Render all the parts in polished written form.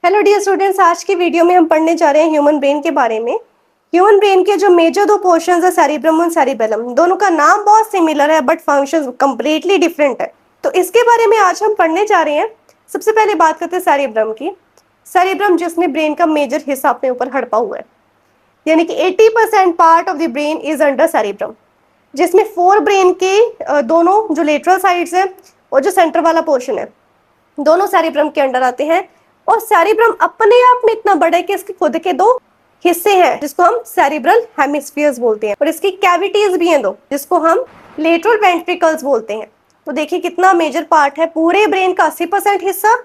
Hello dear students, आज की video में हम पढ़ने जा रहे हैं ह्यूमन ब्रेन के बारे में। ह्यूमन ब्रेन के जो मेजर दो पोर्शंस है सेरिब्रम और सेरिबेलम, दोनों का नाम बहुत सिमिलर है बट फंक्शंस कंप्लीटली डिफरेंट है। तो इसके बारे में आज हम पढ़ने जा रहे हैं। सबसे पहले बात करते हैं सेरिब्रम की। सेरिब्रम जिसमें ब्रेन का मेजर हिस्सा अपने ऊपर हड़पा हुआ है, यानी कि 80% part of the brain is under cerebrum, जिसमें फोर ब्रेन के दोनों जो लेटरल साइड्स है और जो सेंटर वाला पोर्शन है, दोनों सेरिब्रम के अंडर आते हैं। और सेरिब्रम अपने आप में इतना बड़ा है कि इसके खुद के दो हिस्से हैं जिसको हम सेरिब्रल हेमिस्फीयर्स बोलते हैं, और इसकी कैविटीज भी हैं दो जिसको हम लेटरल वेंट्रिकल्स बोलते हैं। तो देखिए कितना मेजर पार्ट है, पूरे ब्रेन का 80% हिस्सा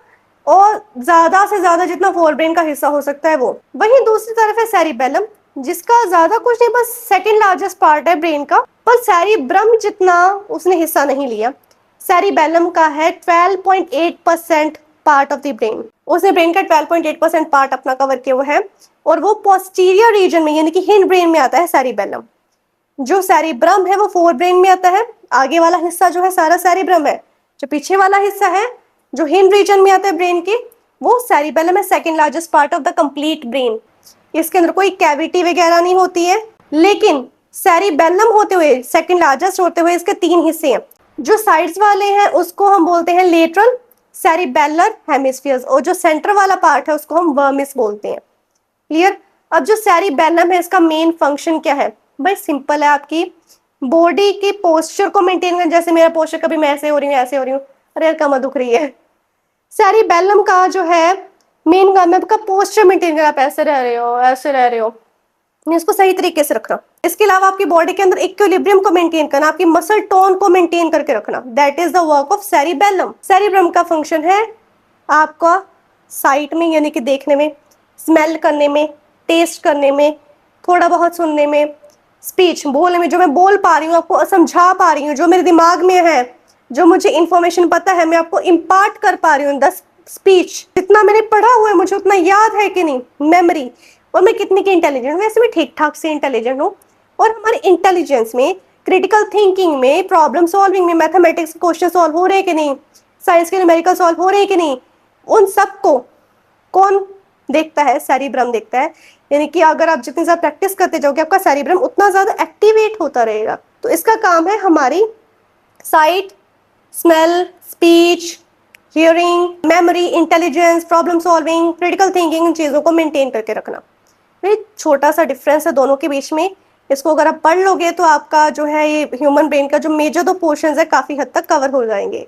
और ज्यादा से ज्यादा जितना फोर ब्रेन का हिस्सा हो सकता है वो। वहीं दूसरी तरफ है सेरिबेलम, जिसका ज्यादा कुछ नहीं, बस सेकंड लार्जेस्ट पार्ट है ब्रेन का, पर सेरिब्रम जितना उसने हिस्सा नहीं लिया। सेरिबेलम का है 12.8% पार्ट ऑफ द ब्रेन, उसने ब्रेन का 12.8% पार्ट अपना कवर किया हुआ है, और वो पोस्टीरियर रीजन में यानी कि हिंड ब्रेन में आता है सेरिबेलम। जो सेरिब्रम है वो फोर ब्रेन में आता है, आगे वाला हिस्सा जो है सारा सेरिब्रम है, जो पीछे वाला हिस्सा है जो हिंड रीजन में आता है ब्रेन के, वो सेरिबेलम है, second largest part of the complete brain. इसके अंदर कोई कैविटी वगैरह नहीं होती है, लेकिन सेरिबेलम होते हुए सेकंड लार्जेस्ट होते हुए इसके तीन हिस्से हैं। जो साइड्स वाले हैं उसको हम बोलते हैं लेटरल सेरिबेलर हेमिस्फीयर्स, और जो सेंटर वाला पार्ट है उसको हम वर्मिस बोलते हैं। क्लियर? अब जो सेरिबेलम है इसका मेन फंक्शन क्या है? भाई सिंपल है, आपकी बॉडी की पोस्चर को मेंटेन करना। जैसे मेरा पोस्चर, कभी मैं ऐसे हो रही हूँ, ऐसे हो रही हूँ, अरे यार कमर दुख रही है। सेरिबेलम का जो है मेन काम है आपका पोस्चर मेंटेन करना। आप ऐसे रह रहे हो, ऐसे रह रहे हो, इसको सही तरीके से रखना। इसके अलावा आपकी बॉडी के अंदर इक्विलिब्रियम को मेंटेन करना, आपकी मसल टोन को मेंटेन करके रखना। That is the work of cerebellum. Cerebrum का फंक्शन है आपका साइट में, यानी कि देखने में, स्मेल करने में, टेस्ट करने में, थोड़ा बहुत सुनने में, स्पीच बोलने में, जो मैं बोल पा रही हूँ आपको समझा पा रही हूँ, जो मेरे दिमाग में है, जो मुझे इंफॉर्मेशन पता है मैं आपको इम्पार्ट कर पा रही हूँ। दस स्पीच, जितना मैंने पढ़ा हुआ है मुझे उतना याद है कि नहीं, मेमोरी, और मैं कितनी की इंटेलिजेंट हूँ। वैसे मैं ठीक ठाक से इंटेलिजेंट हूँ, और हमारे इंटेलिजेंस में, क्रिटिकल थिंकिंग में, प्रॉब्लम सॉल्विंग में, मैथमेटिक्स क्वेश्चन सॉल्व हो रहे हैं कि नहीं, साइंस के न्यूमेरिकल सॉल्व हो रहे हैं कि नहीं, उन सबको कौन देखता है? सेरिब्रम देखता है। यानी कि अगर आप जितनी ज्यादा प्रैक्टिस करते जाओगे आपका सेरिब्रम उतना ज्यादा एक्टिवेट होता रहेगा। तो इसका काम है हमारी sight, smell, speech, hearing, memory, intelligence, problem solving, critical thinking, इन चीजों को मेंटेन करके रखना। छोटा सा डिफरेंस है दोनों के बीच में। इसको अगर आप पढ़ लोगे तो आपका जो है ये ह्यूमन ब्रेन का जो मेजर दो पोर्शंस है काफी हद तक कवर हो जाएंगे।